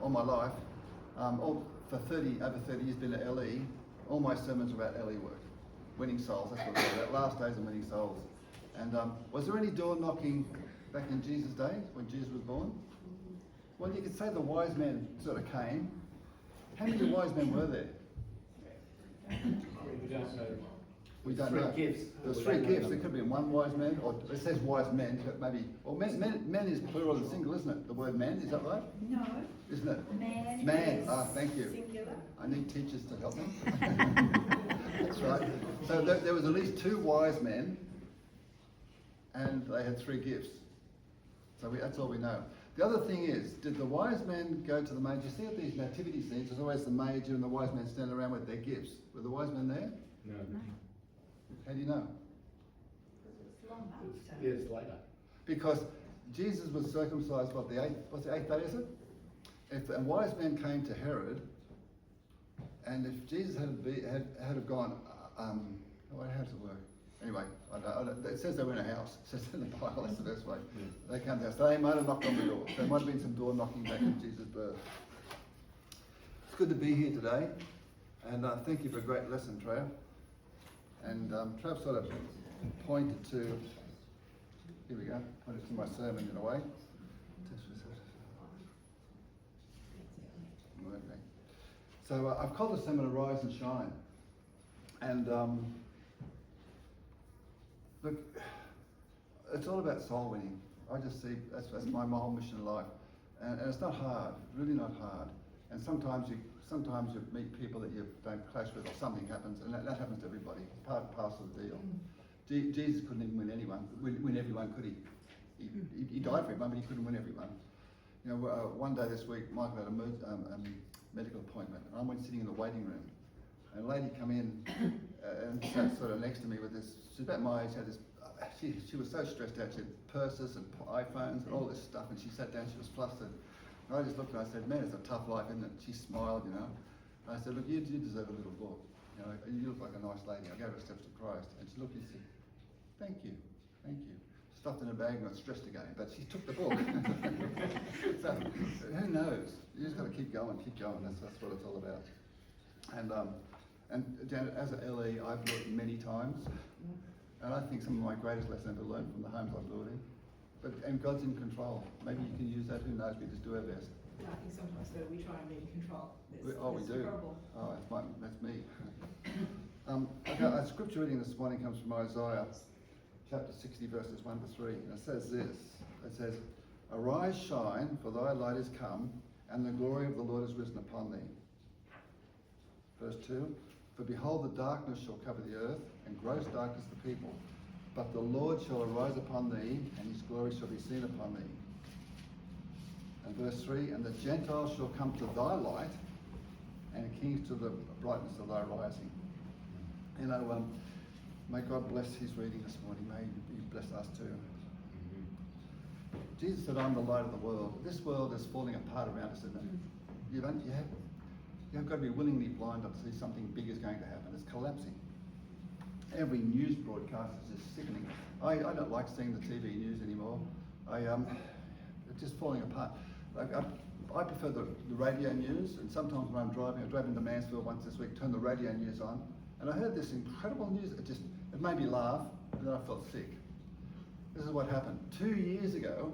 all my life, for over 30 years been at LE, all my sermons are about LE work. Winning souls, that's what it's about. Last days of winning souls. And was there any door knocking back in Jesus' days when Jesus was born? Well, you could say the wise men sort of came. How many wise men were there? We don't know. We don't know. Gifts. There's three gifts. There could have been one wise man, or it says wise men, but maybe. Well, men is plural and single, isn't it? The word man, is that right? No. Isn't it? Man. Man. Ah, thank you. Singular. I need teachers to help me. That's right. So there was at least 2 wise men, and they had 3 gifts. So that's all we know. The other thing is, did the wise men go to the manger? You see at these nativity scenes, there's always the manger and the wise men standing around with their gifts. Were the wise men there? No. How do you know? It's long after. Years later. Because Jesus was circumcised, what's the 8th day, is it? If a wise men came to Herod, and if Jesus had gone, how does it work? Anyway, it says they were in a house. It says in the Bible, that's the best way. Yeah. They came to the house. They might have knocked on the door. There might have been some door knocking back in Jesus' birth. It's good to be here today, and thank you for a great lesson, Trav. And Trav sort of pointed to, here we go, pointed to my sermon in a way. Okay. So I've called the sermon Arise and Shine. And look, it's all about soul winning. I just see that's my whole mission in life, and it's not hard, really not hard. And sometimes you meet people that you don't clash with, or something happens, and that happens to everybody. It's part and parcel of the deal. Jesus couldn't even win everyone, could he? He died for everyone, but he couldn't win everyone. You know, one day this week, Michael had a medical appointment, and I went sitting in the waiting room, and a lady come in and sat sort of next to me with this. She's about my age. Had this. She was so stressed out. She had purses and iPhones and all this stuff, and she sat down. She was flustered. And I just looked at her. I said, "Man, it's a tough life, isn't it?" She smiled, you know. And I said, "Look, you deserve a little book. You know, you look like a nice lady." I gave her Steps to Christ, and she looked and said, "Thank you, thank you." Stuffed in her bag and got stressed again, but she took the book. So who knows? You just got to keep going, keep going. That's what it's all about. And Janet, as an LE, I've looked many times, and I think some of my greatest lessons I've learned from the homes I've lived in. And God's in control. Maybe you can use that. Who knows? We just do our best. I think sometimes though we try and be in control. We do. Horrible. Oh, that's me. Okay, a scripture reading this morning comes from Isaiah, chapter 60, verses 1 to 3. And it says this. It says, "Arise, shine, for thy light is come, and the glory of the Lord is risen upon thee." Verse 2, "For behold, the darkness shall cover the earth, and gross darkness the people. But the Lord shall arise upon thee, and his glory shall be seen upon thee." And verse 3, "And the Gentiles shall come to thy light, and kings to the brightness of thy rising." You know, may God bless his reading this morning. May he bless us too. Mm-hmm. Jesus said, "I'm the light of the world." This world is falling apart around us, isn't it? You've got to be willingly blind to see something big is going to happen. It's collapsing. Every news broadcast is just sickening. I don't like seeing the TV news anymore. It's just falling apart. I prefer the radio news, and sometimes when I'm driving, I drove into Mansfield once this week, turned the radio news on, and I heard this incredible news. It made me laugh, and then I felt sick. This is what happened. 2 years ago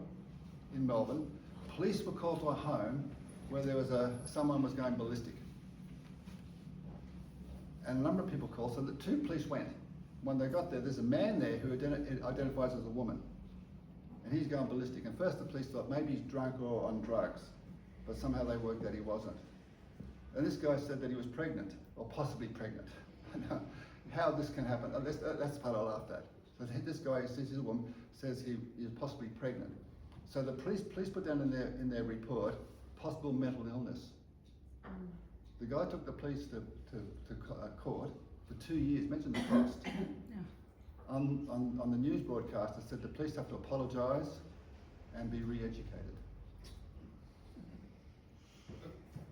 in Melbourne, police were called to a home where there was someone was going ballistic. And a number of people called, so the 2 police went. When they got there, there's a man there who identifies as a woman. And he's going ballistic. And first the police thought maybe he's drunk or on drugs, but somehow they worked out he wasn't. And this guy said that he was pregnant, or possibly pregnant. How this can happen, that's the part I laughed at. So this guy who says he's a woman says he is possibly pregnant. So the police put down in their report, possible mental illness. The guy took the police to court for 2 years. Mention the cost. On the news broadcast, it said the police have to apologise and be re-educated.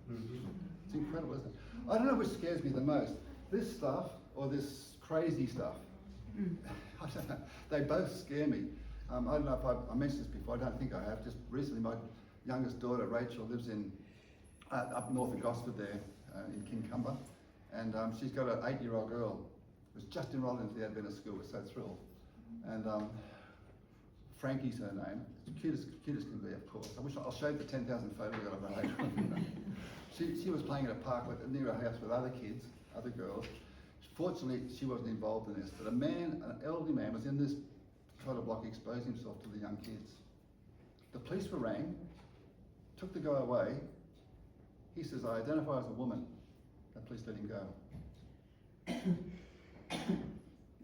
It's incredible, isn't it? I don't know which scares me the most, this stuff or this crazy stuff. I don't know. They both scare me. I don't know if I mentioned this before. I don't think I have. Just recently, my youngest daughter Rachel lives in up north of Gosford there, in Kincumber, and she's got an 8-year-old girl who's just enrolled into the Adventist school. We're so thrilled. And Frankie's her name. Cutest can be, of course. I'll show you the 10,000 photos of her later on. She was playing at a park near her house with other kids, other girls. Fortunately, she wasn't involved in this, but an elderly man was in this toilet block exposing himself to the young kids. The police were rang, took the guy away. He says, I identify as a woman. The police let him go.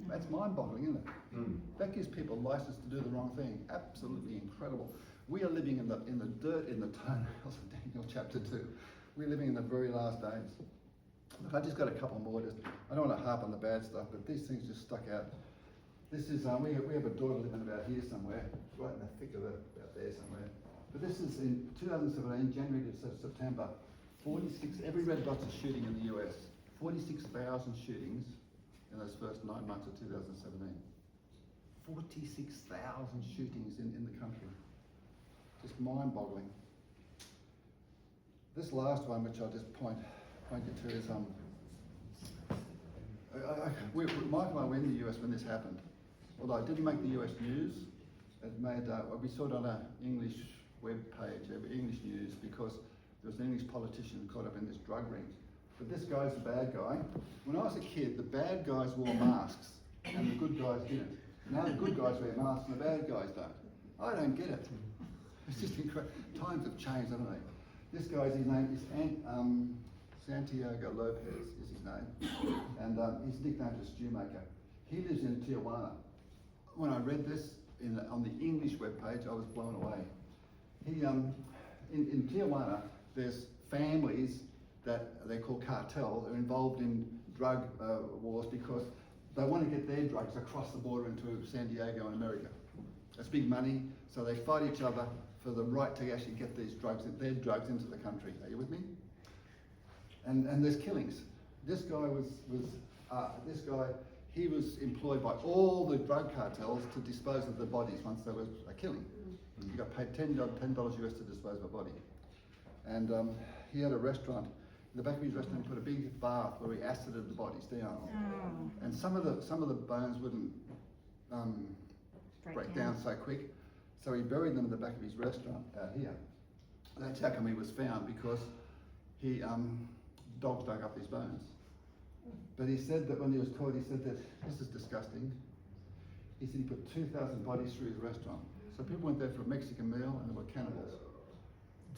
That's mind-boggling, isn't it? Mm. That gives people license to do the wrong thing. Absolutely incredible. We are living in the dirt, in the toenails of Daniel chapter 2. We're living in the very last days. Look, I just got a couple more. I don't want to harp on the bad stuff, but these things just stuck out. This is, we have a daughter living about here somewhere, right in the thick of it, about there somewhere. But this is in 2017, January to September, 46, every red dot's a shooting in the US. 46,000 shootings in those first 9 months of 2017. 46,000 shootings in the country. Just mind-boggling. This last one, which I'll just point you to, is Mike and I were in the US when this happened. Although it didn't make the US news, it made we saw it on an English web page, English news, because there was an English politician caught up in this drug ring. But this guy's the bad guy. When I was a kid, the bad guys wore masks and the good guys didn't. Now the good guys wear masks and the bad guys don't. I don't get it. It's just incredible. Times have changed, haven't they? This guy's, his name is Santiago Lopez is his name, and his nickname is Stewmaker. He lives in Tijuana. When I read this on the English webpage, I was blown away. He, in Tijuana, there's families that they call cartels are involved in drug wars because they want to get their drugs across the border into San Diego and America. It's big money, so they fight each other for the right to actually get these drugs, their drugs into the country. Are you with me? And there's killings. This guy he was employed by all the drug cartels to dispose of the bodies once there was a killing. He got paid $10 US to dispose of a body. And he had a restaurant. In the back of his restaurant, he put a big bath where he acided the bodies down. Oh. And some of the bones wouldn't break down so quick. So he buried them in the back of his restaurant out here. That's how come he was found, because he dogs dug up his bones. But he said that when he was caught, he said that this is disgusting. He said he put 2,000 bodies through his restaurant. So people went there for a Mexican meal and they were cannibals.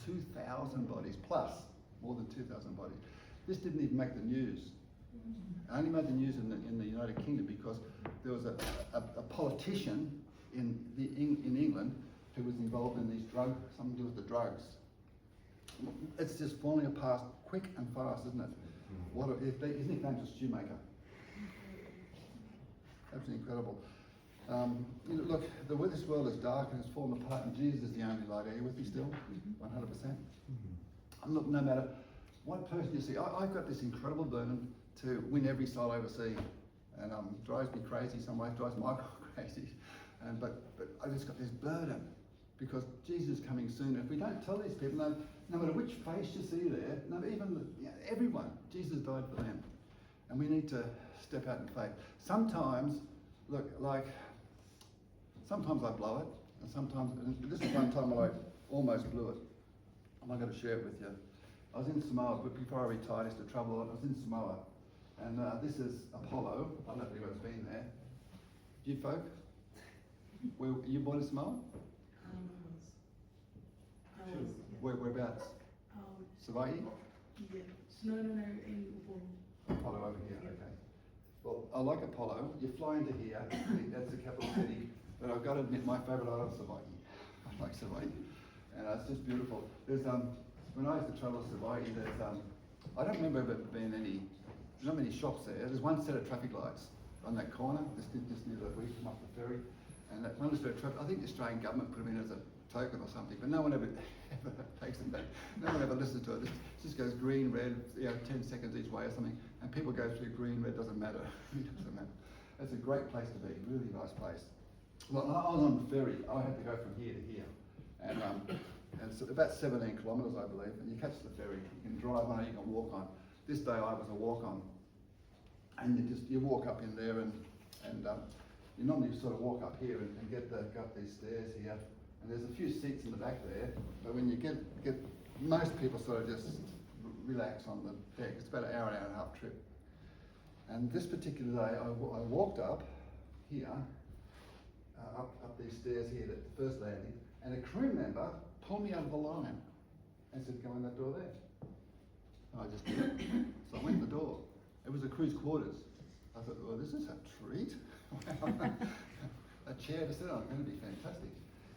2,000 bodies, plus more than 2,000 bodies. This didn't even make the news. It only made the news in the United Kingdom because there was a politician in England who was involved in these something to do with the drugs. It's just falling apart quick and fast, isn't it? His nickname's a Stewmaker. Absolutely incredible. Look, this world is dark and it's fallen apart, and Jesus is the only light. Are you with me still? 100%. And look, no matter what person you see, I've got this incredible burden to win every soul I ever see, and drives me crazy. Some ways drives Michael crazy, but I just got this burden because Jesus is coming soon. If we don't tell these people, no matter which face you see there, everyone, Jesus died for them, and we need to step out in faith. Sometimes, sometimes I blow it, and sometimes, and this is one time I almost blew it. I'm not going to share it with you. I was in Samoa, but before I retired, I used to travel a lot. I was in Samoa, and this is Apollo. I don't know if anyone's been there. You folk? You born in Samoa? I was. Whereabouts? Savai'i? Yeah. No, in Apollo over here, okay. Well, I like Apollo. You fly into here, that's the capital city, but I've got to admit my favourite island is Savai'i. I like Savai'i, and it's just beautiful. There's when I used to travel to Savai'i, there's I don't remember there being there's not many shops there. There's one set of traffic lights on that corner, just near the we come up the ferry, and that one set of traffic. I think the Australian government put them in as a token or something, but no one ever takes them back. No one ever listens to it. It just goes green, red, 10 seconds each way or something, and people go through green, red, doesn't matter. It doesn't matter. It's a great place to be, really nice place. Well, I was on the ferry. I had to go from here to here, and And it's about 17 kilometres, I believe, and you catch the ferry. You can drive on it, you can walk on. This day I was a walk on. And you walk up in there and you normally sort of walk up here and go up these stairs here. And there's a few seats in the back there, but when you get most people sort of just relax on the deck. It's about an hour and a half trip. And this particular day I walked up here, up these stairs here, the first landing, and a crew member pulled me out of the line and said, go in that door there. And I just did it. So I went to the door. It was a crew's quarters. I thought, well, this is a treat. A chair to sit on, going to be fantastic.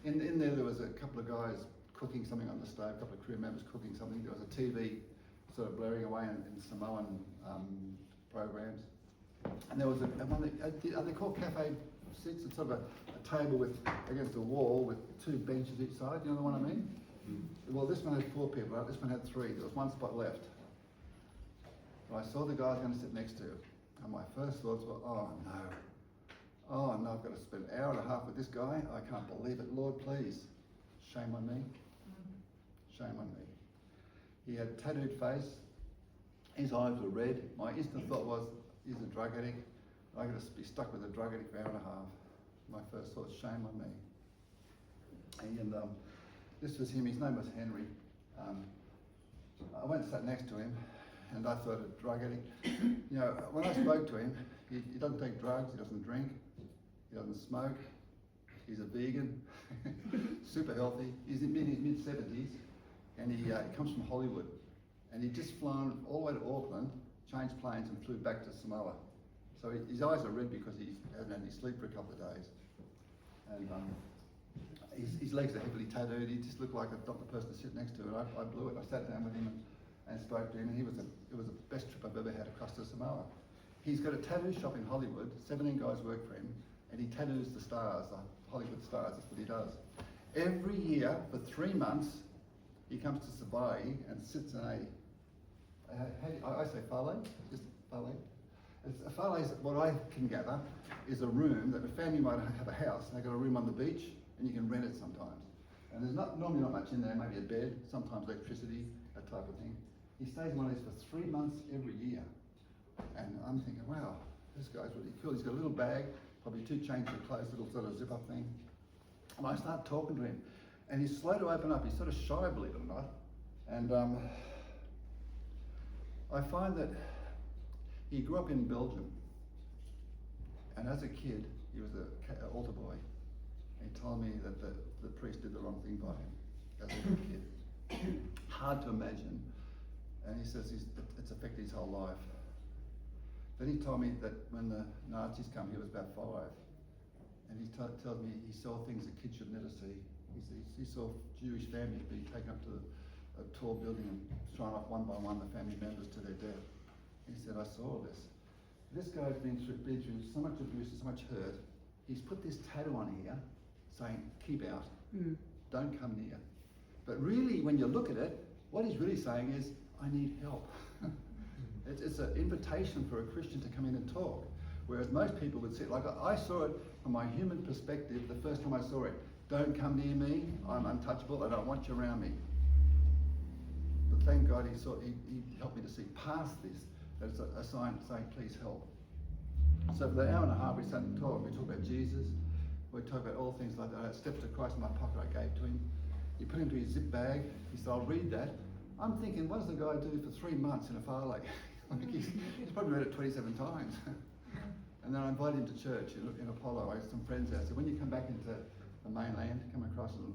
In there was a couple of guys cooking something on the stove, a couple of crew members cooking something. There was a TV sort of blaring away in Samoan programs. And there was are they called cafe seats? It's sort of a table against a wall with two benches each side, you know the one I mean? Well, this one had 4 people, right? This one had 3. There was 1 spot left. But I saw the guy I was going to sit next to, and my first thoughts were, oh no, I've got to spend an hour and a half with this guy. I can't believe it. Lord, please. Shame on me. Shame on me. He had a tattooed face. His eyes were red. My instant thought was, he's a drug addict. I'm going to be stuck with a drug addict for an hour and a half. My first thought, shame on me. And this was him. His name was Henry. I went and sat next to him, and I thought, a drug addict. You know, when I spoke to him, he doesn't take drugs, he doesn't drink, he doesn't smoke, he's a vegan, super healthy. He's in his mid-70s, and he comes from Hollywood. And he'd just flown all the way to Auckland, changed planes, and flew back to Samoa. So his eyes are red because he hasn't had any sleep for a couple of days. And his legs are heavily tattooed. He just looked like not the person to sit next to. And I blew it. I sat down with him and spoke to him, and it was the best trip I've ever had across to Samoa. He's got a tattoo shop in Hollywood. 17 guys work for him, and he tattoos the stars, the Hollywood stars. That's what he does. Every year for 3 months, he comes to Savaii and sits in I say fale, just fale. A fale is, what I can gather, is a room that a family might have a house. They've got a room on the beach, and you can rent it sometimes. And there's normally not much in there, maybe a bed, sometimes electricity, that type of thing. He stays in one of these for 3 months every year. And I'm thinking, wow, this guy's really cool. He's got a little bag, probably 2 changes of clothes, little sort of zip-up thing. And I start talking to him, and he's slow to open up. He's sort of shy, believe it or not. And I find that he grew up in Belgium, and as a kid, he was an altar boy. He told me that the priest did the wrong thing by him as a little kid. Hard to imagine. And he says it's affected his whole life. Then he told me that when the Nazis come, he was about 5. And he tells me he saw things that kids should never see. He saw Jewish families being taken up to a tall building and thrown off one by one, the family members, to their death. He said, I saw all this. This guy's been through so much abuse and so much hurt. He's put this tattoo on here saying, keep out, don't come near. But really, when you look at it, what he's really saying is, I need help. It's an invitation for a Christian to come in and talk. Whereas most people would say, like I saw it from my human perspective, the first time I saw it, don't come near me, I'm untouchable, I don't want you around me. But thank God he helped me to see past this, that it's a sign saying, please help. So for the hour and a half we sat and talked. We talked about Jesus, we talked about all things like that. I had steps to Christ in my pocket I gave to him. He put it into his zip bag. He said, I'll read that. I'm thinking, what does the guy do for 3 months in a far lake? He's probably read it 27 times. And then I invited him to church in Apollo. I had some friends there. I said, when you come back into the mainland, come across and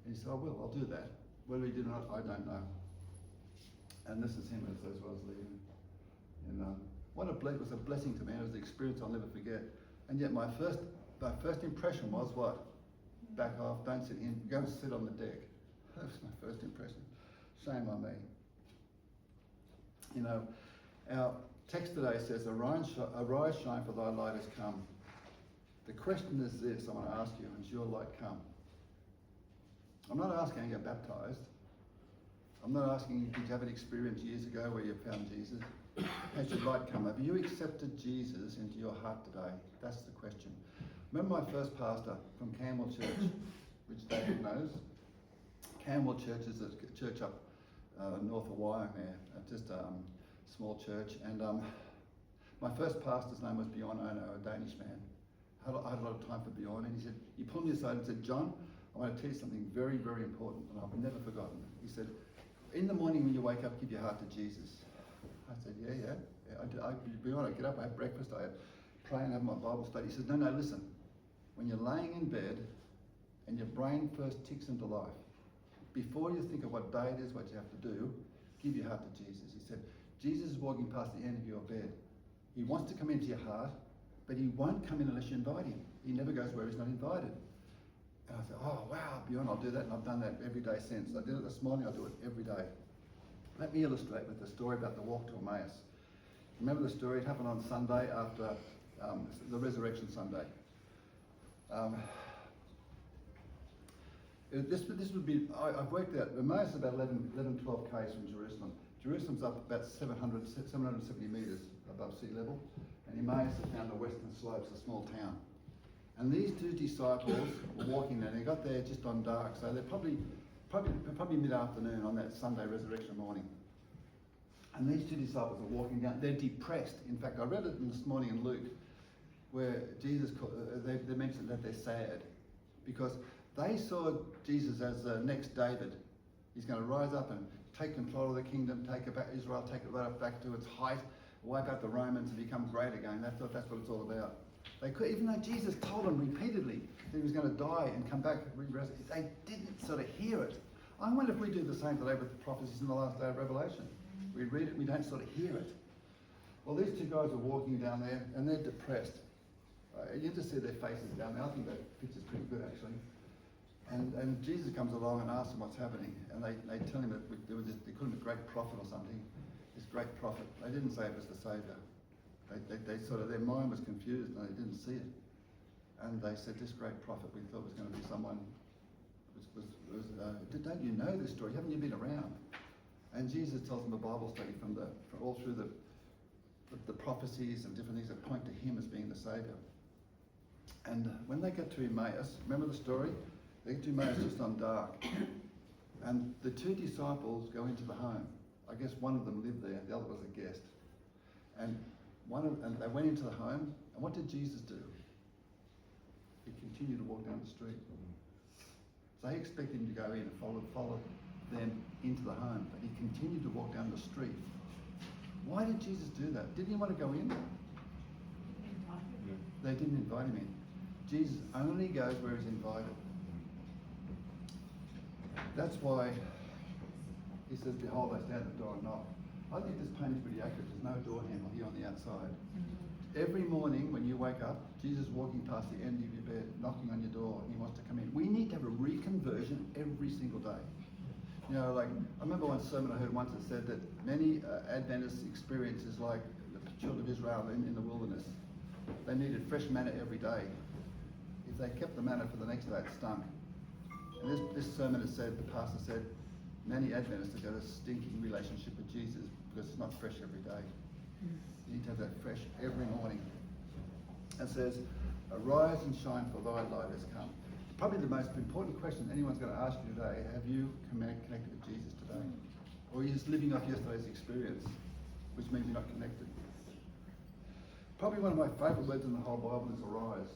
he said, I will, I'll do that. Whether he did or not, I don't know. And this is him as I was leaving. And it was a blessing to me. It was an experience I'll never forget. And yet my first impression was what? Back off, don't sit in, go and sit on the deck. That was my first impression. Shame on me. You know, our text today says, arise, shine, for thy light has come. The question is this, I want to ask you, has your light come? I'm not asking you to get baptized. I'm not asking you, did you have an experience years ago where you found Jesus? Has your light come? Have you accepted Jesus into your heart today? That's the question. Remember my first pastor from Campbell Church, which David knows, Camel Church is a church up north of Wyong there, just a small church. And my first pastor's name was Bjorn Ono, a Danish man. I had a lot of time for Bjorn, and he pulled me aside and said, John, I want to tell you something very, very important, and I've never forgotten. He said, in the morning when you wake up, give your heart to Jesus. I said, yeah. Bjorn, I get up, I have breakfast, I pray and have my Bible study. He says, no, listen. When you're laying in bed and your brain first ticks into life, before you think of what day it is, what you have to do, give your heart to Jesus. He said, Jesus is walking past the end of your bed. He wants to come into your heart, but he won't come in unless you invite him. He never goes where he's not invited. And I said, oh wow, Bjorn, I'll do that, and I've done that every day since. I did it this morning, I'll do it every day. Let me illustrate with the story about the walk to Emmaus. Remember the story? It happened on Sunday after the Resurrection Sunday. This would be, I've worked out, Emmaus is about 11, 12 k's from Jerusalem. Jerusalem's up about 770 metres above sea level, and Emmaus is down the western slopes, a small town. And these two disciples were walking there, and they got there just on dark, so they're probably mid-afternoon on that Sunday resurrection morning. And these two disciples are walking down, they're depressed. In fact, I read it this morning in Luke, where Jesus, they mentioned that they're sad, because they saw Jesus as the next David. He's going to rise up and take control of the kingdom, take about Israel, take it right up back to its height, wipe out the Romans and become great again. That's what it's all about. They could, even though Jesus told them repeatedly that he was going to die and come back, they didn't sort of hear it. I wonder if we do the same today with the prophecies in the last day of Revelation. We read it, we don't sort of hear it. Well, these two guys are walking down there and they're depressed. You just see their faces down there. I think that picture's pretty good actually. And Jesus comes along and asks them what's happening, and they tell him that they called him a great prophet or something. This great prophet. They didn't say it was the Saviour. They sort of, their mind was confused and they didn't see it. And they said, this great prophet we thought was going to be someone. Don't you know this story? Haven't you been around? And Jesus tells them a Bible study from all through the prophecies and different things that point to him as being the Saviour. And when they get to Emmaus, remember the story? They get to Emmaus just on dark. And the two disciples go into the home. I guess one of them lived there, the other was a guest. And they went into the home, and what did Jesus do? He continued to walk down the street. So he expected him to go in and follow them into the home, but he continued to walk down the street. Why did Jesus do that? Didn't he want to go in? They didn't invite him in. Jesus only goes where he's invited. That's why he says, behold, I stand at the door and knock. I think this painting is pretty accurate. There's no door handle here on the outside. Every morning when you wake up, Jesus is walking past the end of your bed, knocking on your door, and he wants to come in. We need to have a reconversion every single day. You know, like, I remember one sermon I heard once that said that many Adventists experience is like the children of Israel in the wilderness. They needed fresh manna every day. If they kept the manna for the next day, it stunk. And this sermon has said, the pastor said, many Adventists have got a stinking relationship with Jesus because it's not fresh every day. You need to have that fresh every morning. It says, arise and shine, for thy light has come. Probably the most important question anyone's going to ask you today, have you connected with Jesus today? Or are you just living off yesterday's experience, which means you're not connected? Probably one of my favourite words in the whole Bible is arise.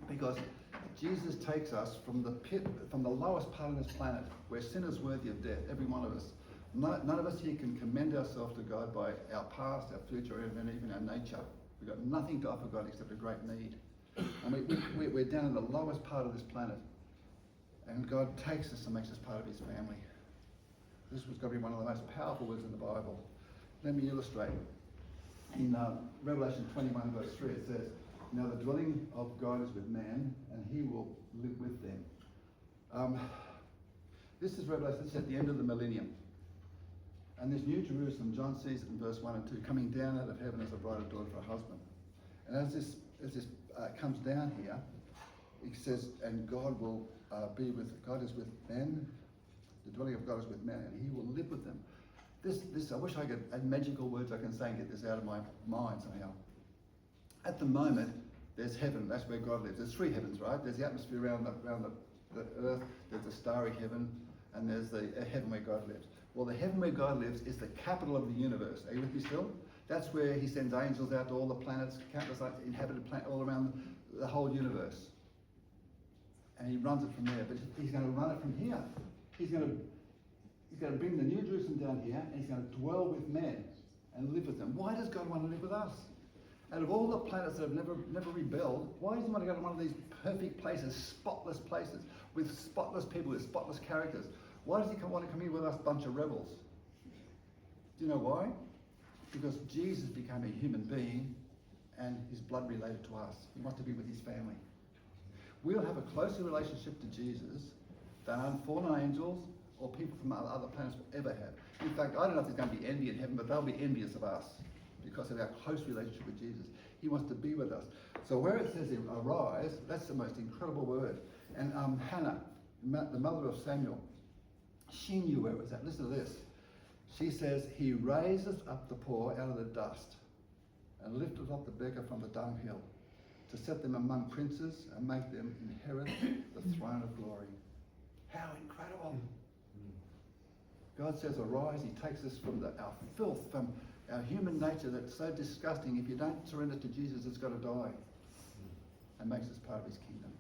Because Jesus takes us from the pit, from the lowest part of this planet, where sin is worthy of death, every one of us. None of us here can commend ourselves to God by our past, our future, and even our nature. We've got nothing to offer God except a great need. And we're down in the lowest part of this planet. And God takes us and makes us part of his family. This was going to be one of the most powerful words in the Bible. Let me illustrate. In Revelation 21 verse 3 it says, now the dwelling of God is with man, and he will live with them. This is Revelation, this is at the end of the millennium. And this new Jerusalem, John sees it in verse 1 and 2, coming down out of heaven as a bride adorned for a husband. And as this comes down here, it says, and God is with men, the dwelling of God is with men, and he will live with them. This I wish I could add magical words I can say and get this out of my mind somehow. At the moment, there's heaven, that's where God lives. There's three heavens, right? There's the atmosphere around the earth, there's a starry heaven, and there's the heaven where God lives. Well, the heaven where God lives is the capital of the universe. Are you with me still? That's where he sends angels out to all the planets, countless inhabited planets all around the whole universe. And he runs it from there, but he's going to run it from here. He's going to bring the New Jerusalem down here, and he's going to dwell with men and live with them. Why does God want to live with us? Out of all the planets that have never rebelled, why does he want to go to one of these perfect places, spotless places, with spotless people, with spotless characters? Why does he want to come here with us, bunch of rebels? Do you know why? Because Jesus became a human being and his blood related to us. He wants to be with his family. We'll have a closer relationship to Jesus than fallen angels or people from other planets will ever have. In fact, I don't know if there's going to be envy in heaven, but they'll be envious of us because of our close relationship with Jesus. He wants to be with us. So where it says arise, that's the most incredible word. And Hannah, the mother of Samuel, she knew where it was at. Listen to this. She says, he raises up the poor out of the dust and lifted up the beggar from the dunghill to set them among princes and make them inherit the throne of glory. How incredible. God says, arise. He takes us from our filth, from our human nature that's so disgusting. If you don't surrender to Jesus, it's got to die. And makes us part of his kingdom.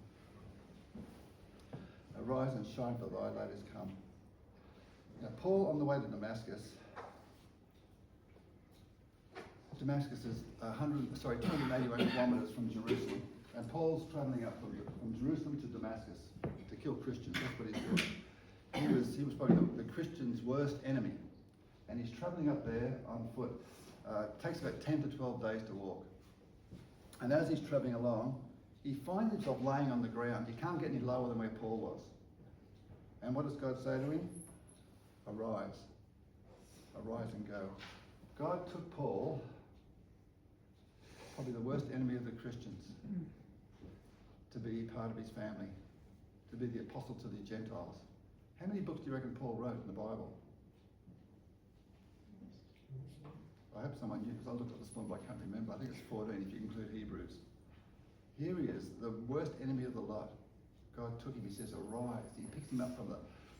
Arise and shine, for thy light has come. Now, Paul, on the way to Damascus is 281 kilometres from Jerusalem. And Paul's travelling up from Jerusalem to Damascus to kill Christians. That's what he's doing. He was probably the Christians' worst enemy. And he's travelling up there on foot. It takes about 10 to 12 days to walk. And as he's travelling along, he finds himself laying on the ground. He can't get any lower than where Paul was. And what does God say to him? Arise. Arise and go. God took Paul, probably the worst enemy of the Christians, to be part of his family, to be the apostle to the Gentiles. How many books do you reckon Paul wrote in the Bible? I hope someone knew, because I looked at this one, but I can't remember. I think it's 14 if you include Hebrews. Here he is, the worst enemy of the lot. God took him, he says, arise. He picks him up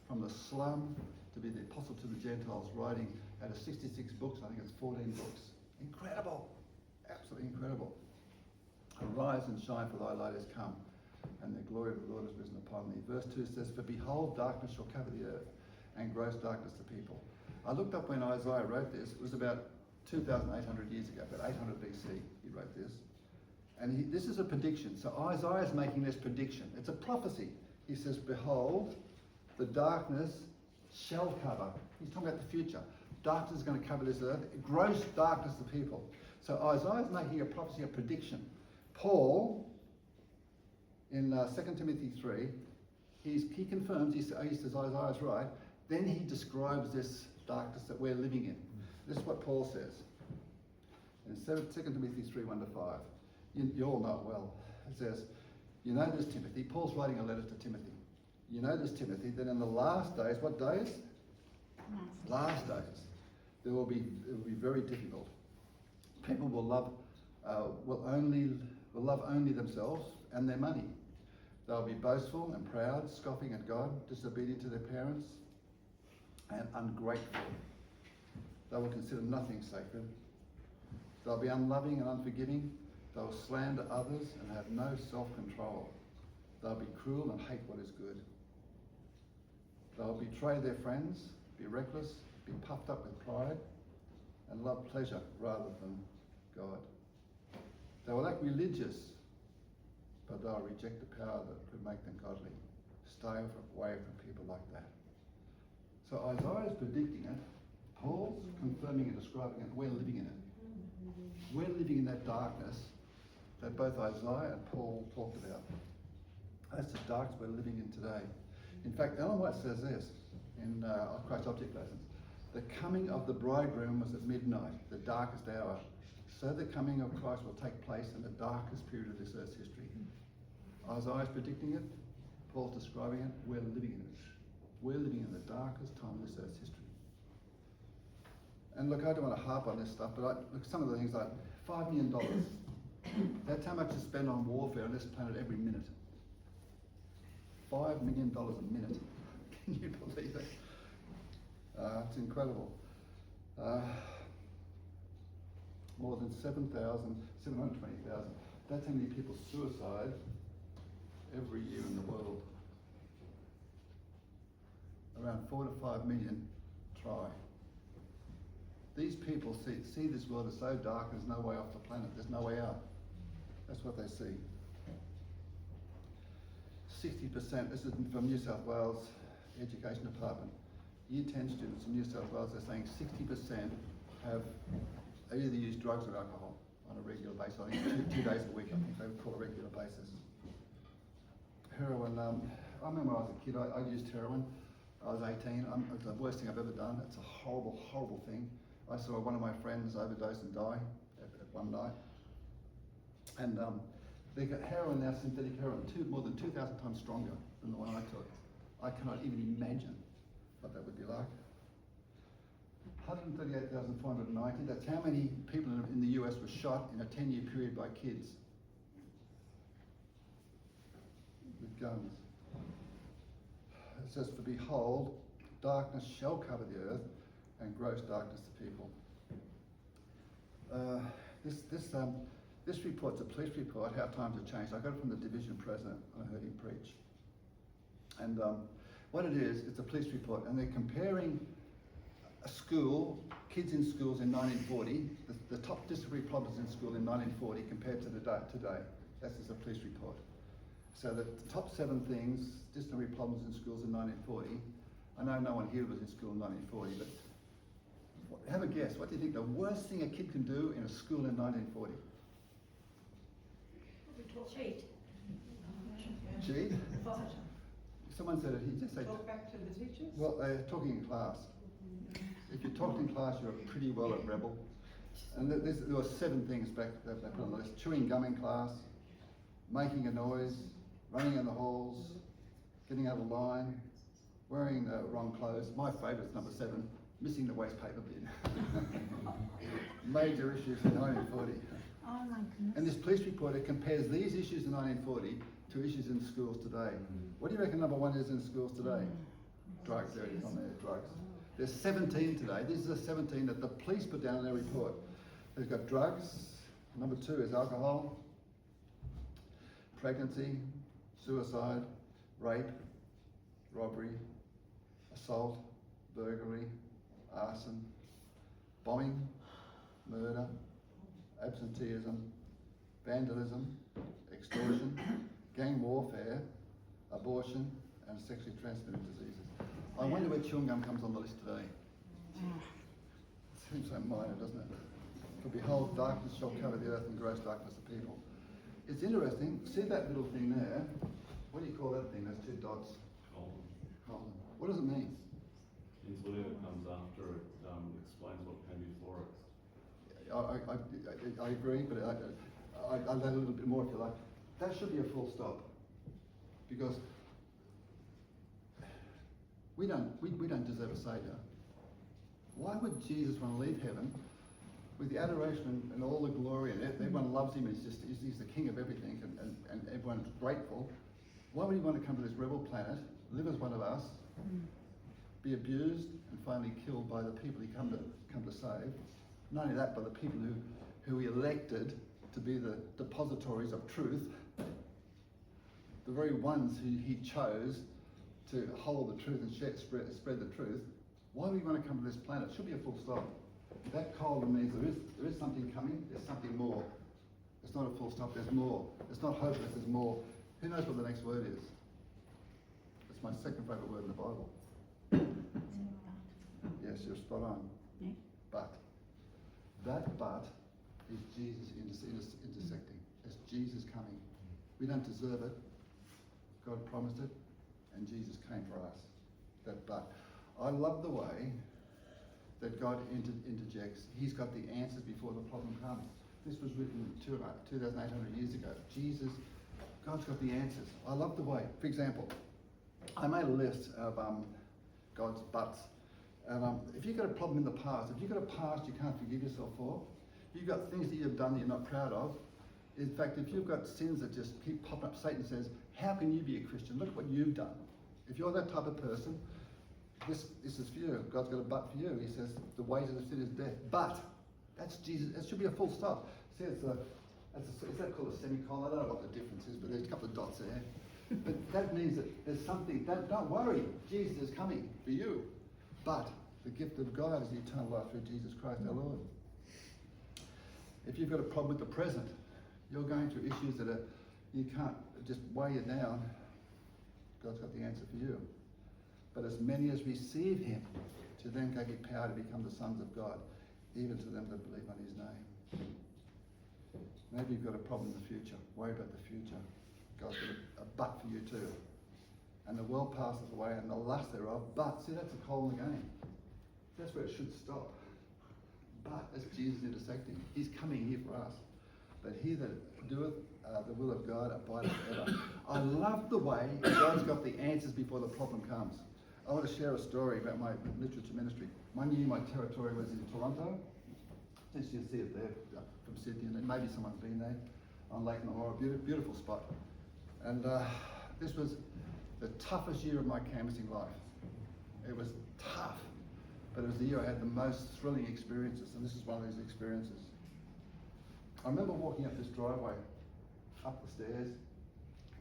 from the slum to be the apostle to the Gentiles, writing out of 66 books, I think it's 14 books. Incredible. Absolutely incredible. Arise and shine, for thy light has come, and the glory of the Lord has risen upon thee. Verse 2 says, for behold, darkness shall cover the earth, and gross darkness the people. I looked up when Isaiah wrote this. It was about 2,800 years ago, about 800 BC, he wrote this. And this is a prediction. So Isaiah is making this prediction. It's a prophecy. He says, behold, the darkness shall cover. He's talking about the future. Darkness is going to cover this earth. Gross darkness the people. So Isaiah is making a prophecy, a prediction. Paul, in 2 Timothy 3, he confirms, he says Isaiah's right. Then he describes this darkness that we're living in. This is what Paul says. In 2 Timothy 3, 1 to 5. You all know it well. It says, you know this, Timothy. Paul's writing a letter to Timothy. You know this, Timothy, that in the last days, what days? Last days. It will be very difficult. People will love only themselves and their money. They'll be boastful and proud, scoffing at God, disobedient to their parents, and ungrateful. They will consider nothing sacred. They'll be unloving and unforgiving. They'll slander others and have no self-control. They'll be cruel and hate what is good. They'll betray their friends, be reckless, be puffed up with pride, and love pleasure rather than God. They will act religious, but they'll reject the power that could make them godly. Stay away from people like that. So Isaiah is predicting it. Paul's confirming and describing it. We're living in it. We're living in that darkness that both Isaiah and Paul talked about. That's the darkness we're living in today. In fact, Ellen White says this in Christ Object Lessons. The coming of the bridegroom was at midnight, the darkest hour. So the coming of Christ will take place in the darkest period of this earth's history. Isaiah's predicting it. Paul's describing it. We're living in it. We're living in the darkest time of this earth's history. And look, I don't want to harp on this stuff, but look, some of the things like $5 million. That's how much is spent on warfare on this planet every minute. $5 million a minute. Can you believe it? It's incredible. More than 720,000. That's how many people suicide every year in the world. Around 4 to 5 million try. These people see this world as so dark, there's no way off the planet, there's no way out. That's what they see. 60%, this is from New South Wales Education Department. Year 10 students in New South Wales, they're saying 60% have either used drugs or alcohol on a regular basis. I think 2 days a week, I think they would call a regular basis. Heroin, I remember when I was a kid, I used heroin. I was 18, it's the worst thing I've ever done. It's a horrible, horrible thing. I saw one of my friends overdose and die at one night. And they got heroin now, synthetic heroin, more than 2,000 times stronger than the one I took. I cannot even imagine what that would be like. 138,490, that's how many people in the US were shot in a 10-year period by kids with guns. It says, for behold, darkness shall cover the earth and gross darkness the people. This report's a police report, how times have changed. I got it from the division president, I heard him preach. And what it is, it's a police report, and they're comparing a school, kids in schools in 1940, the top disciplinary problems in school in 1940 compared to today. That's just a police report. So the top 7 things, disciplinary problems in schools in 1940. I know no one here was in school in 1940, but have a guess. What do you think the worst thing a kid can do in a school in 1940? Cheat. Cheat? Someone said it, he just said... Talk back to the teachers? Well, they're talking in class. If you talked in class, you're pretty well a rebel. And there were 7 things back that they put on the list. Chewing gum in class, making a noise, running in the halls, getting out of line, wearing the wrong clothes. My favourite's number 7, missing the waste paper bin. Major issues in 1940. Oh my goodness. And this police report, it compares these issues in 1940 to issues in schools today. What do you reckon number 1 is in schools today? Drugs, there it is on there, drugs. There's 17 today. These are the 17 that the police put down in their report. They've got drugs, number 2 is alcohol, pregnancy, suicide, rape, robbery, assault, burglary, arson, bombing, murder, absenteeism, vandalism, extortion, gang warfare, abortion, and sexually transmitted diseases. I wonder where chewing gum comes on the list today. It seems so minor, doesn't it? For behold, darkness shall cover the earth and gross darkness the people. It's interesting, see that little thing there? What do you call that thing, those 2 dots? Colon. What does it mean? Means whatever comes after it explains what came before it. I agree, but I'll add a little bit more if you like. That should be a full stop, because we don't deserve a saviour. Why would Jesus want to leave heaven with the adoration and all the glory, and everyone loves him? He's the king of everything, and everyone's grateful. Why would he want to come to this rebel planet, live as one of us, be abused and finally killed by the people he come to save? Not only that, but the people who he elected to be the depositories of truth, the very ones who he chose to hold the truth and spread the truth. Why would he want to come to this planet? It should be a full stop. That colon means there is something coming, there's something more. It's not a full stop, there's more. It's not hopeless, there's more. Who knows what the next word is? It's my second favourite word in the Bible. Yes, you're spot on. Yeah. But. That but is Jesus intersecting. It's Jesus coming. We don't deserve it. God promised it, and Jesus came for us. That but. I love the way that God interjects. He's got the answers before the problem comes. This was written 2,800 years ago. God's got the answers. I love the way. For example, I made a list of God's buts. And if you've got a problem in the past, if you've got a past you can't forgive yourself for, if you've got things that you've done that you're not proud of, in fact, if you've got sins that just keep popping up, Satan says, how can you be a Christian? Look what you've done. If you're that type of person, this is for you. God's got a but for you. He says the wages of sin is death. But that's Jesus. It should be a full stop. See, is that called a semicolon? I don't know what the difference is, but there's a couple of dots there. But that means that there's something. Don't worry. Jesus is coming for you. But the gift of God is eternal life through Jesus Christ our Lord. If you've got a problem with the present, you're going through issues that you can't just weigh you down. God's got the answer for you. But as many as receive him, to them gave he power to become the sons of God, even to them that believe on his name. Maybe you've got a problem in the future. Worry about the future. God's got a but for you too. And the world passes away and the lust thereof. But, see, that's a hole in the game. That's where it should stop. But, as Jesus intersecting, he's coming here for us. But he that doeth the will of God abideth forever. I love the way God's got the answers before the problem comes. I want to share a story about my literature ministry. One year my territory was in Toronto. As you see it there from Sydney, and maybe someone's been there on Lake Memorial, beautiful spot. And this was the toughest year of my canvassing life. It was tough, but it was the year I had the most thrilling experiences, and this is one of those experiences. I remember walking up this driveway, up the stairs,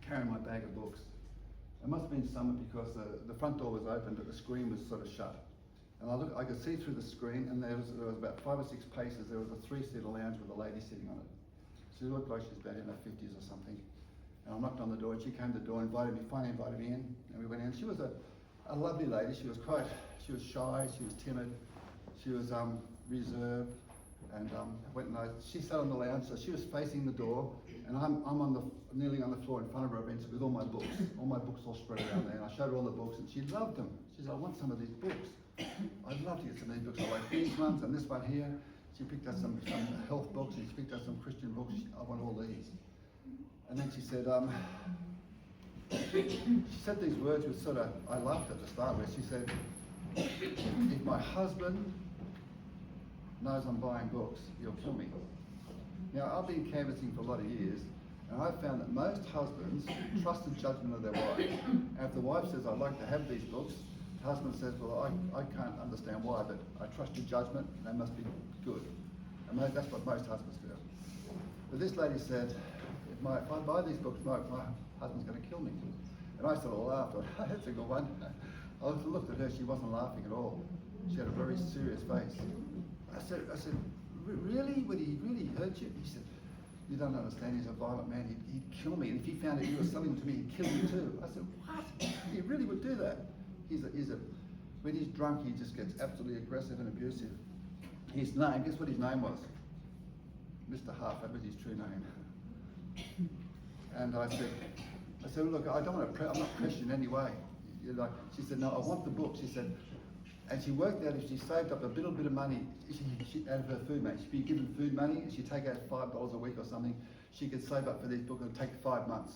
carrying my bag of books. It must have been summer because the front door was open, but the screen was sort of shut. And I could see through the screen, and there was about 5 or 6 paces, there was a 3-seater lounge with a lady sitting on it. She looked like she was about in her 50s or something. And I knocked on the door, and she came to the door, finally invited me in, and we went in. She was a lovely lady. She was shy, she was timid, she was reserved, and she sat on the lounge, so she was facing the door, and I'm kneeling on the floor in front of her bench with all my books all spread around there, and I showed her all the books, and she loved them. She said, I want some of these books. I'd love to get some of these books. I like these ones and this one here. She picked up some health books, and she picked up some Christian books. I want all these. And then she said, she said these words which sort of, I laughed at the start with. She said, if my husband knows I'm buying books, he'll kill me. Now, I've been canvassing for a lot of years, and I've found that most husbands trust the judgment of their wife. And if the wife says, I'd like to have these books, the husband says, well, I can't understand why, but I trust your judgment, and they must be good. And that's what most husbands do. But this lady said, if I buy these books, my husband's going to kill me. And I sort of laughed. I thought, that's a good one. I looked at her, she wasn't laughing at all. She had a very serious face. I said, really? Would he really hurt you? He said, you don't understand, he's a violent man, he'd kill me. And if he found out you were selling them to me, he'd kill you too. I said, what? He really would do that? When he's drunk, he just gets absolutely aggressive and abusive. His name, guess what his name was? Mr. Huff, that was his true name. And I said, look, I don't want to, I'm not pressuring in any way. She said, no, I want the book. She said, and she worked out if she saved up a little bit of money out of her food money, she'd be given food money, and she'd take out $5 a week or something, she could save up for these books, and it would take 5 months.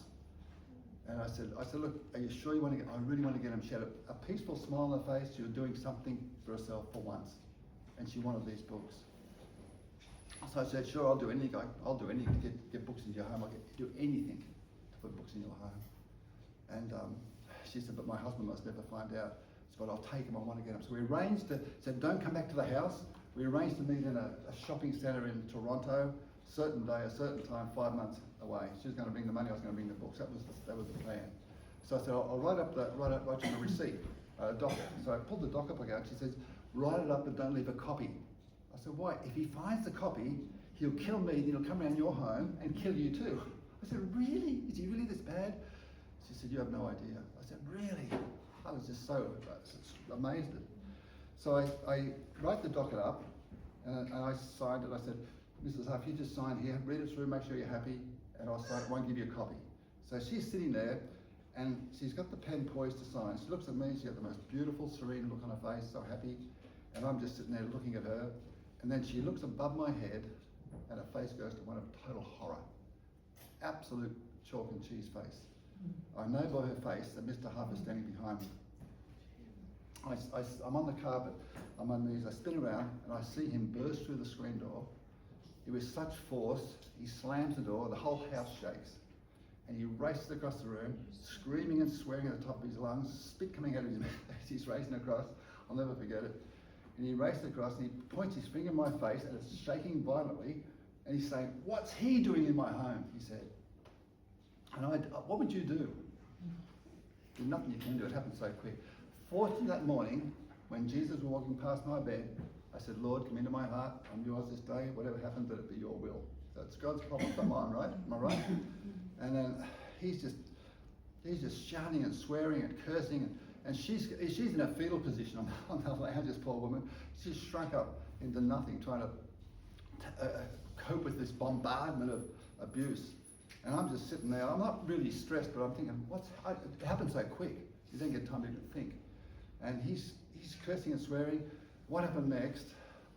And I said, look, are you sure you want to get, I really want to get them. She had a peaceful smile on her face. She was doing something for herself for once. And she wanted these books. So I said, sure, I'll do anything. I'll do anything to get books into your home. I'll do anything to put books in your home. And she said, but my husband must never find out. So, but I'll take them, I want to get them. So we arranged said, don't come back to the house. We arranged to meet in a shopping centre in Toronto, certain day, a certain time, 5 months away. She was going to bring the money, I was going to bring the books. That was the plan. So I said, I'll write you a receipt, a doc. So I pulled the doc up again. She says, write it up, but don't leave a copy. I said, why? If he finds the copy, he'll kill me, then he'll come around your home and kill you too. I said, really? Is he really this bad? She said, you have no idea. I said, really? I was just so amazed at it. So I write the docket up, and I signed it. I said, Mrs. Huff, you just sign here, read it through, make sure you're happy, and I'll sign it, won't give you a copy. So she's sitting there, and she's got the pen poised to sign. She looks at me, she's got the most beautiful, serene look on her face, so happy, and I'm just sitting there looking at her, and then she looks above my head, and her face goes to one of total horror. Absolute chalk and cheese face. I know by her face that Mr. Huff is standing behind me. I'm on the carpet, I'm on my knees, I spin around, and I see him burst through the screen door. With such force, he slams the door, the whole house shakes. and he races across the room, screaming and swearing at the top of his lungs, spit coming out of his mouth as he's racing across. I'll never forget it. And he raced across and he points his finger in my face and it's shaking violently. And he's saying, "What's he doing in my home?" he said. And what would you do? There's nothing you can do, it happened so quick. Fortunately that morning, when Jesus was walking past my bed, I said, "Lord, come into my heart, I'm yours this day, whatever happens, let it be your will." So it's God's problem, not mine, right? Am I right? And then he's just shouting and swearing and cursing, and she's in a fetal position on the lounge, this poor woman. She's shrunk up into nothing, trying to cope with this bombardment of abuse. And I'm just sitting there. I'm not really stressed, but I'm thinking, it happened so quick. You didn't get time to even think. And he's cursing and swearing. What happened next?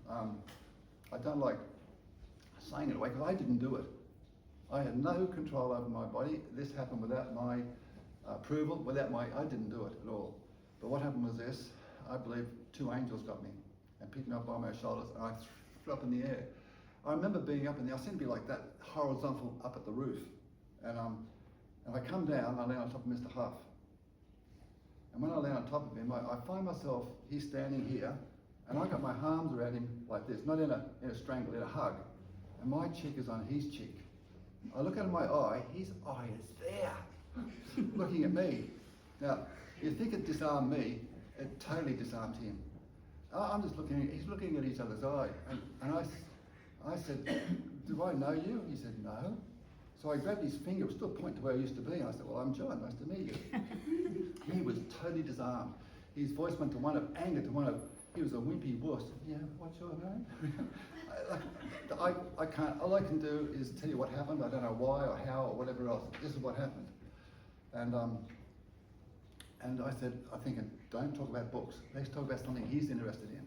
I don't like saying it away because I didn't do it. I had no control over my body. This happened without my approval, I didn't do it at all. But what happened was this: I believe 2 angels got me and picked me up by my shoulders, and I flew up in the air. I remember being up in there. I seemed to be like that, horizontal up at the roof, and I come down and I land on top of Mr. Huff. And when I land on top of him, I find myself, he's standing here, and I got my arms around him like this, not in a strangle, in a hug, and my cheek is on his cheek. I look at my eye, his eye is there, looking at me. Now, you think it disarmed me, it totally disarmed him. I'm just he's looking at each other's eye, and I said, "Do I know you?" He said, "No." So I grabbed his finger, it was still pointing to where I used to be, and I said, "Well, I'm John, nice to meet you." He was totally disarmed. His voice went to one of anger, to one of, he was a wimpy wuss. "Yeah, what's your name?" I can't, all I can do is tell you what happened. I don't know why or how or whatever else. This is what happened. And I said, I think, don't talk about books. Let's talk about something he's interested in.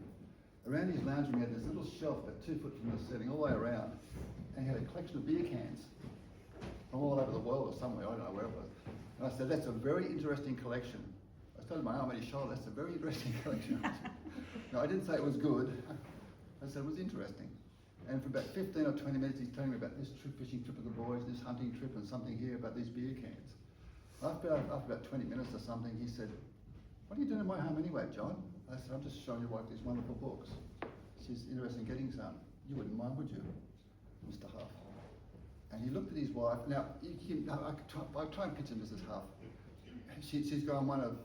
Around his lounge room, he had this little shelf about 2 foot from the ceiling, all the way around. And he had a collection of beer cans from all over the world or somewhere, I don't know where it was. And I said, "That's a very interesting collection." I started my arm at his shoulder. "That's a very interesting collection." No, I didn't say it was good. I said it was interesting. And for about 15 or 20 minutes, he's telling me about this fishing trip with the boys, this hunting trip, and something here about these beer cans. After about 20 minutes or something, he said, "What are you doing in my home anyway, John?" I said, "I'm just showing your wife these wonderful books. She's interested in getting some. You wouldn't mind, would you, Mr. Huff?" And he looked at his wife. Now, I try and picture Mrs. Huff. She's gone one of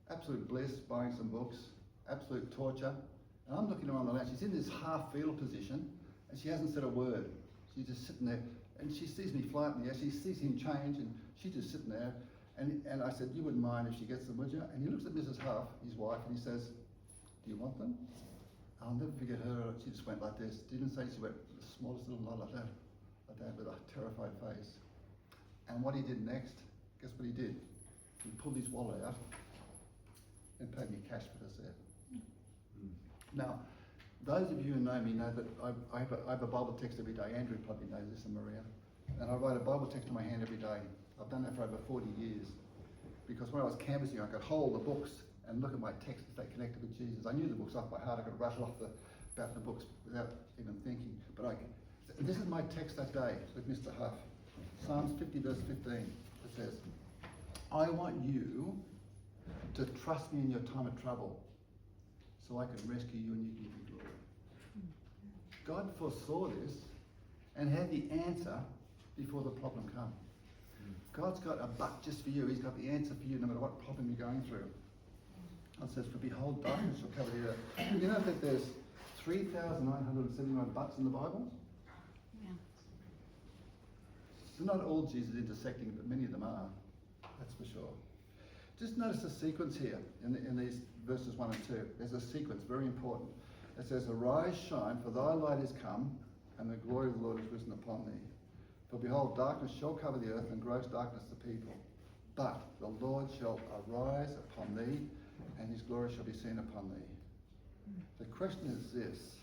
absolute bliss, buying some books, absolute torture. And I'm looking around the lounge. She's in this half-fetal position, and she hasn't said a word. She's just sitting there, and she sees me fly up in the air. She sees him change, and she's just sitting there. And I said, "You wouldn't mind if she gets them, would you?" And he looks at Mrs. Huff, his wife, and he says, "Do you want them?" I'll never forget her. She just went like this. Didn't say, she went the smallest little nod like that with a terrified face. And what he did next, guess what he did? He pulled his wallet out and paid me cash for this there. Now, those of you who know me know that I have a Bible text every day. Andrew probably knows this, and Maria. And I write a Bible text in my hand every day. I've done that for over 40 years. Because when I was canvassing, I could hold the books and look at my text as they connected with Jesus. I knew the books off by heart. I could rattle off about the books without even thinking. But this is my text that day with Mr. Huff. Psalms 50 verse 15. It says, "I want you to trust me in your time of trouble, so I can rescue you and you give me glory." God foresaw this and had the answer before the problem came. God's got a buck just for you. He's got the answer for you no matter what problem you're going through. It says, "For behold, darkness shall cover the earth." You know that there's 3,979 bucks in the Bible? Yeah. So not all Jesus intersecting, but many of them are. That's for sure. Just notice the sequence here in these verses 1 and 2. There's a sequence, very important. It says, "Arise, shine, for thy light is come, and the glory of the Lord is risen upon thee. For behold, darkness shall cover the earth, and gross darkness the people. But the Lord shall arise upon thee, and his glory shall be seen upon thee." The question is this.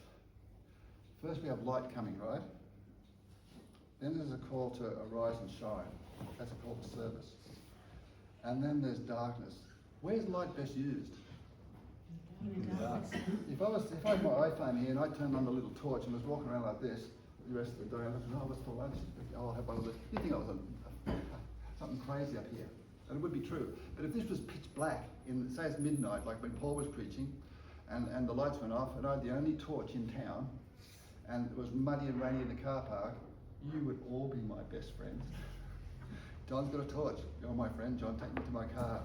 First we have light coming, right? Then there's a call to arise and shine. That's a call to service. And then there's darkness. Where's light best used? In the darkness. If I had my iPhone here and I turned on the little torch and was walking around like this the rest of the day, I thought, "Oh, what's for lunch? I'll have one of those." You think I was a something crazy up here. And it would be true. But if this was pitch black, in say it's midnight, like when Paul was preaching, and the lights went off, and I had the only torch in town, and it was muddy and rainy in the car park, you would all be my best friends. John's got a torch. You're my friend, John, take me to my car.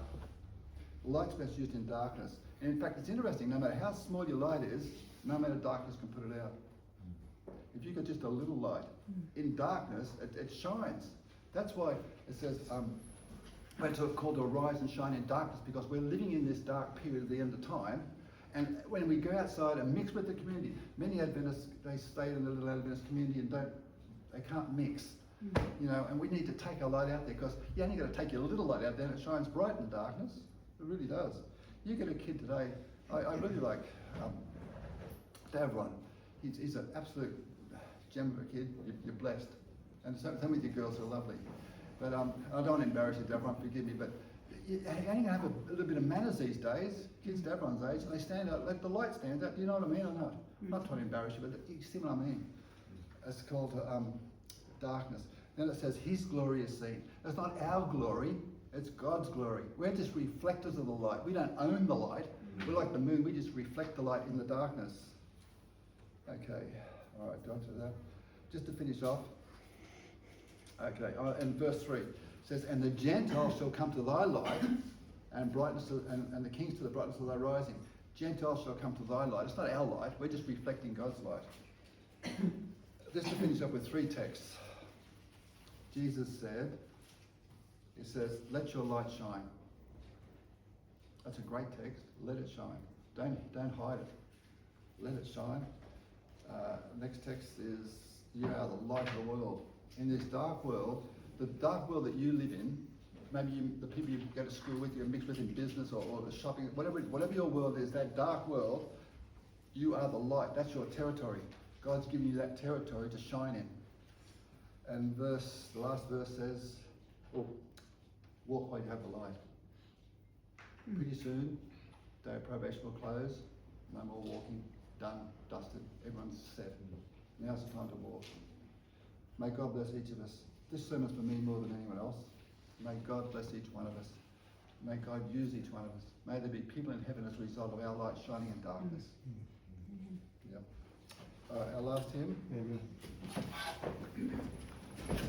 Light's best used in darkness. And in fact, it's interesting, no matter how small your light is, no amount of darkness can put it out. If you've got just a little light, in darkness, it shines. That's why it says, it's called to arise and shine in darkness, because we're living in this dark period of the end of time. And when we go outside and mix with the community, many Adventists, they stay in the little Adventist community and they can't mix. You know, and we need to take our light out there, because you only got to take your little light out there and it shines bright in darkness. It really does. You get a kid today, I really like Davron. He's an absolute gem of a kid. You're blessed. And so with your girls are lovely. But I don't want to embarrass you, Davron, forgive me, but you only have a little bit of manners these days. Kids Davron's age, and they stand out, let the light stand out. Do you know what I mean or not? I'm not trying to embarrass you, but you see what I mean. It's called darkness. Then it says his glory is seen. It's not our glory, it's God's glory. We're just reflectors of the light. We don't own the light. We're like the moon, we just reflect the light in the darkness. Okay, all right, John, to that. Just to finish off. Okay, and verse 3 says, and the Gentiles shall come to thy light, and brightness and the kings to the brightness of thy rising. Gentiles shall come to thy light. It's not our light, we're just reflecting God's light. Just to finish up with 3 texts. Jesus said, it says, let your light shine. That's a great text. Let it shine. Don't hide it. Let it shine. Next text is, you are the light of the world. In this dark world, the dark world that you live in, maybe the people you go to school with, you mix with in business or shopping, whatever your world is, that dark world, you are the light. That's your territory. God's given you that territory to shine in. And the last verse says, walk while you have the light. Pretty soon, day of probation will close. No more walking. Done, dusted. Everyone's set. Now's the time to walk. May God bless each of us. This sermon's for me more than anyone else. May God bless each one of us. May God use each one of us. May there be people in heaven as a result of our light shining in darkness. Yep. Our last hymn.